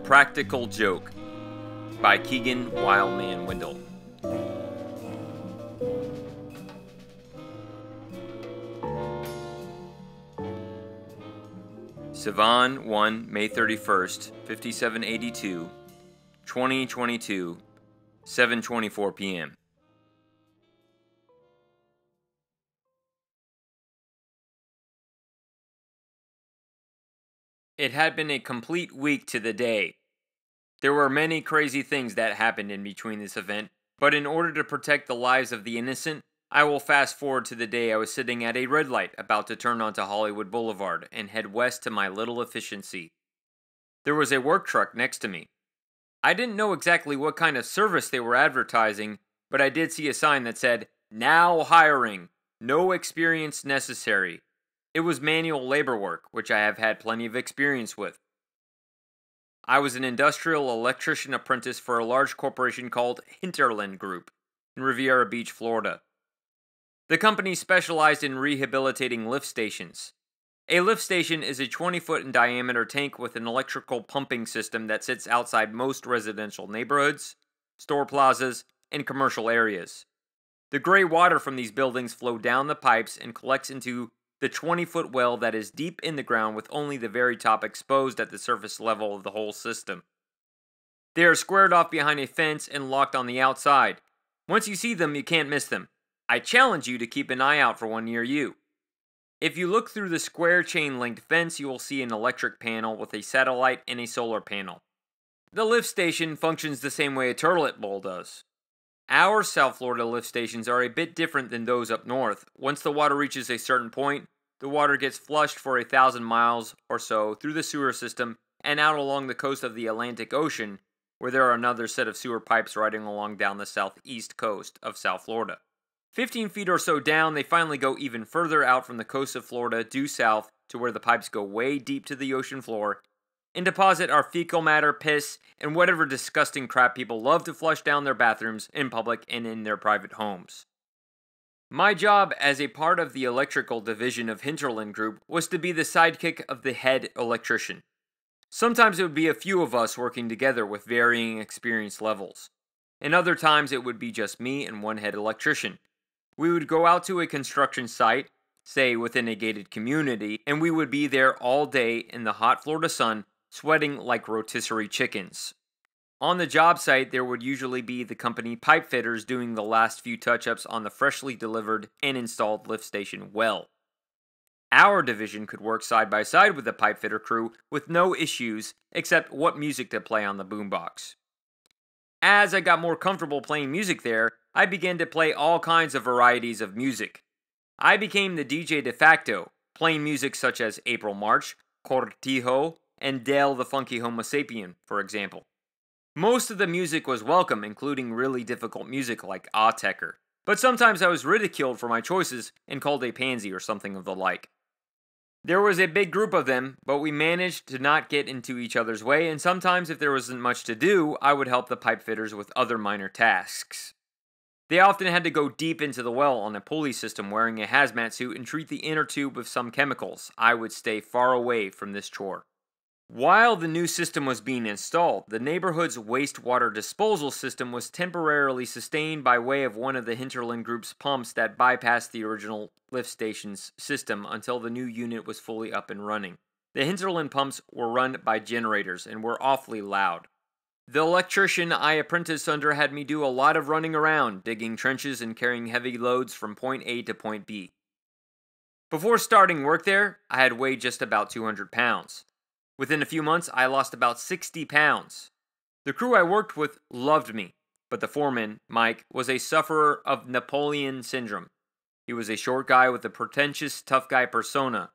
Practical Joke by Kegan Wildman Windle. Sivan 1, May 31st, 5782, 2022, 7:24 p.m. It had been a complete week to the day. There were many crazy things that happened in between this event, but in order to protect the lives of the innocent, I will fast forward to the day I was sitting at a red light about to turn onto Hollywood Boulevard and head west to my little efficiency. There was a work truck next to me. I didn't know exactly what kind of service they were advertising, but I did see a sign that said, "Now hiring, no experience necessary." It was manual labor work, which I have had plenty of experience with. I was an industrial electrician apprentice for a large corporation called Hinterland Group in Rivera Beach, Florida. The company specialized in rehabilitating lift stations. A lift station is a 20-foot in diameter tank with an electrical pumping system that sits outside most residential neighborhoods, store plazas, and commercial areas. The gray water from these buildings flow down the pipes and collects into the 20-foot well that is deep in the ground with only the very top exposed at the surface level of the whole system. They are squared off behind a fence and locked on the outside. Once you see them, you can't miss them. I challenge you to keep an eye out for one near you. If you look through the square chain-linked fence, you will see an electric panel with a satellite and a solar panel. The lift station functions the same way a toilet bowl does. Our South Florida lift stations are a bit different than those up north. Once the water reaches a certain point, the water gets flushed for 1,000 miles or so through the sewer system and out along the coast of the Atlantic Ocean, where there are another set of sewer pipes riding along down the southeast coast of South Florida. 15 feet or so down, they finally go even further out from the coast of Florida due south to where the pipes go way deep to the ocean floor and deposit our fecal matter, piss, and whatever disgusting crap people love to flush down their bathrooms in public and in their private homes. My job as a part of the electrical division of Hinterland Group was to be the sidekick of the head electrician. Sometimes it would be a few of us working together with varying experience levels, and other times it would be just me and one head electrician. We would go out to a construction site, say within a gated community, and we would be there all day in the hot Florida sun, sweating like rotisserie chickens. On the job site, there would usually be the company pipe fitters doing the last few touch-ups on the freshly delivered and installed lift station well. Our division could work side by side with the pipe fitter crew with no issues except what music to play on the boombox. As I got more comfortable playing music there, I began to play all kinds of varieties of music. I became the DJ de facto, playing music such as April March, Cortijo, and Dale the Funky Homo Sapien, for example. Most of the music was welcome, including really difficult music like Autechre, but sometimes I was ridiculed for my choices and called a pansy or something of the like. There was a big group of them, but we managed to not get into each other's way, and sometimes if there wasn't much to do, I would help the pipe fitters with other minor tasks. They often had to go deep into the well on a pulley system wearing a hazmat suit and treat the inner tube with some chemicals. I would stay far away from this chore. While the new system was being installed, the neighborhood's wastewater disposal system was temporarily sustained by way of one of the Hinterland Group's pumps that bypassed the original lift station's system until the new unit was fully up and running. The Hinterland pumps were run by generators and were awfully loud. The electrician I apprenticed under had me do a lot of running around, digging trenches and carrying heavy loads from point A to point B. Before starting work there, I had weighed just about 200 pounds. Within a few months, I lost about 60 pounds. The crew I worked with loved me, but the foreman, Mike, was a sufferer of Napoleon syndrome. He was a short guy with a pretentious, tough guy persona.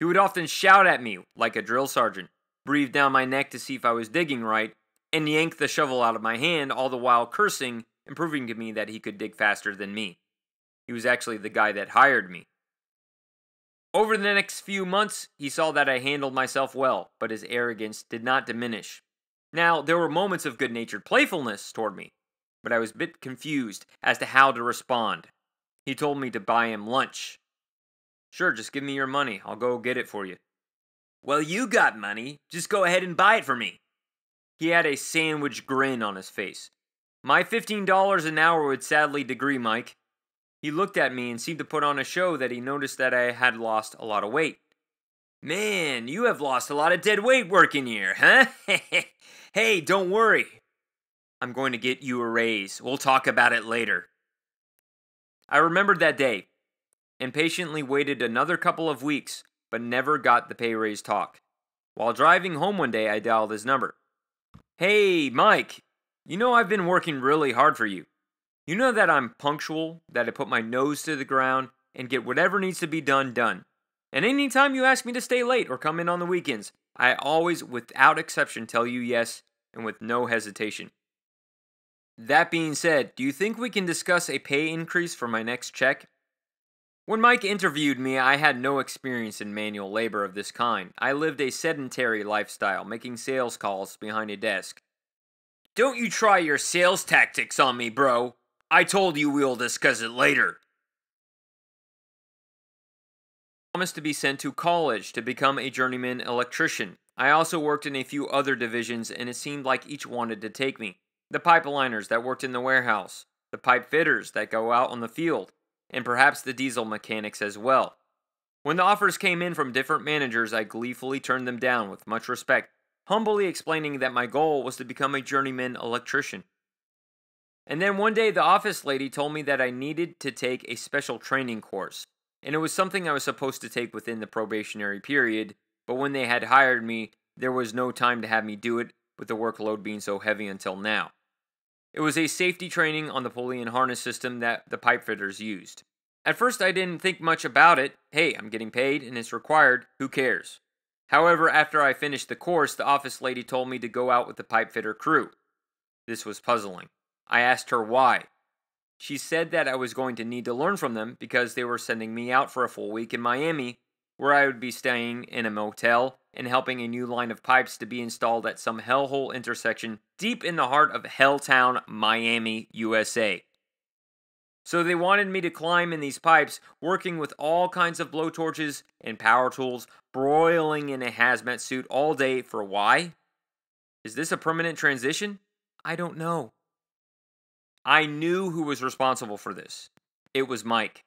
He would often shout at me, like a drill sergeant, breathe down my neck to see if I was digging right, and yank the shovel out of my hand, all the while cursing and proving to me that he could dig faster than me. He was actually the guy that hired me. Over the next few months, he saw that I handled myself well, but his arrogance did not diminish. Now, there were moments of good-natured playfulness toward me, but I was a bit confused as to how to respond. He told me to buy him lunch. "Sure, just give me your money. I'll go get it for you." "Well, you got money. Just go ahead and buy it for me." He had a sandwich grin on his face. My $15 an hour would sadly degree Mike. He looked at me and seemed to put on a show that he noticed that I had lost a lot of weight. Man, you have lost a lot of dead weight working here, huh? Hey, don't worry. I'm going to get you a raise. We'll talk about it later. I remembered that day and patiently waited another couple of weeks, but never got the pay raise talk. While driving home one day, I dialed his number. Hey, Mike, you know I've been working really hard for you. You know that I'm punctual, that I put my nose to the ground and get whatever needs to be done, done. And anytime you ask me to stay late or come in on the weekends, I always, without exception, tell you yes and with no hesitation. That being said, do you think we can discuss a pay increase for my next check? When Mike interviewed me, I had no experience in manual labor of this kind. I lived a sedentary lifestyle, making sales calls behind a desk. Don't you try your sales tactics on me, bro. I told you we'll discuss it later. I promised to be sent to college to become a journeyman electrician. I also worked in a few other divisions, and it seemed like each wanted to take me. The pipeliners that worked in the warehouse, the pipe fitters that go out on the field, and perhaps the diesel mechanics as well. When the offers came in from different managers, I gleefully turned them down with much respect, humbly explaining that my goal was to become a journeyman electrician. And then one day the office lady told me that I needed to take a special training course, and it was something I was supposed to take within the probationary period, but when they had hired me, there was no time to have me do it, with the workload being so heavy until now. It was a safety training on the pulley and harness system that the pipe fitters used. At first I didn't think much about it. Hey, I'm getting paid and it's required, who cares? However, after I finished the course, the office lady told me to go out with the pipe fitter crew. This was puzzling. I asked her why. She said that I was going to need to learn from them because they were sending me out for a full week in Miami, where I would be staying in a motel and helping a new line of pipes to be installed at some hellhole intersection deep in the heart of Helltown, Miami, USA. So they wanted me to climb in these pipes, working with all kinds of blowtorches and power tools, broiling in a hazmat suit all day for why? Is this a permanent transition? I don't know. I knew who was responsible for this. It was Mike.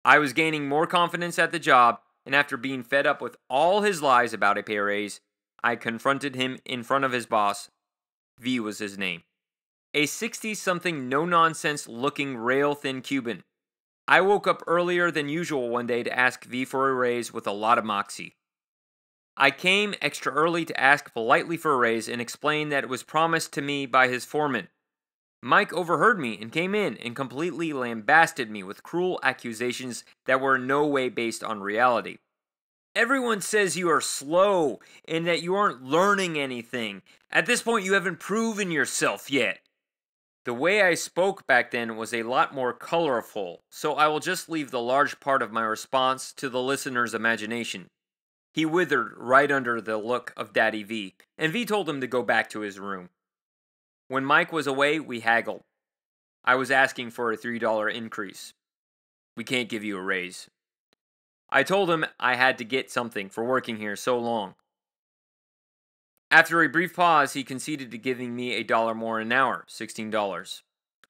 I was gaining more confidence at the job, and after being fed up with all his lies about a pay raise, I confronted him in front of his boss. V was his name. A 60-something, no-nonsense looking rail-thin Cuban. I woke up earlier than usual one day to ask V for a raise with a lot of moxie. I came extra early to ask politely for a raise and explain that it was promised to me by his foreman. Mike overheard me and came in and completely lambasted me with cruel accusations that were in no way based on reality. Everyone says you are slow and that you aren't learning anything. At this point, you haven't proven yourself yet. The way I spoke back then was a lot more colorful, so I will just leave the large part of my response to the listener's imagination. He withered right under the look of Daddy V, and V told him to go back to his room. When Mike was away, we haggled. I was asking for a $3 increase. We can't give you a raise. I told him I had to get something for working here so long. After a brief pause, he conceded to giving me $1 more an hour, $16.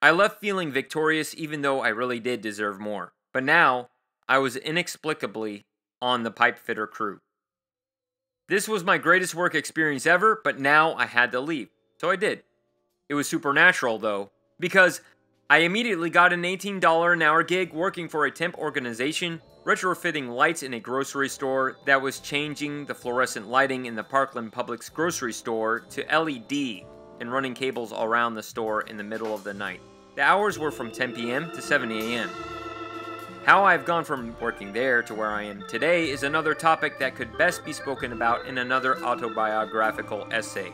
I left feeling victorious even though I really did deserve more. But now, I was inexplicably on the pipe fitter crew. This was my greatest work experience ever, but now I had to leave. So I did. It was supernatural though, because I immediately got an $18 an hour gig working for a temp organization, retrofitting lights in a grocery store that was changing the fluorescent lighting in the Parkland Publix grocery store to LED and running cables around the store in the middle of the night. The hours were from 10 p.m. to 7 a.m. How I've gone from working there to where I am today is another topic that could best be spoken about in another autobiographical essay.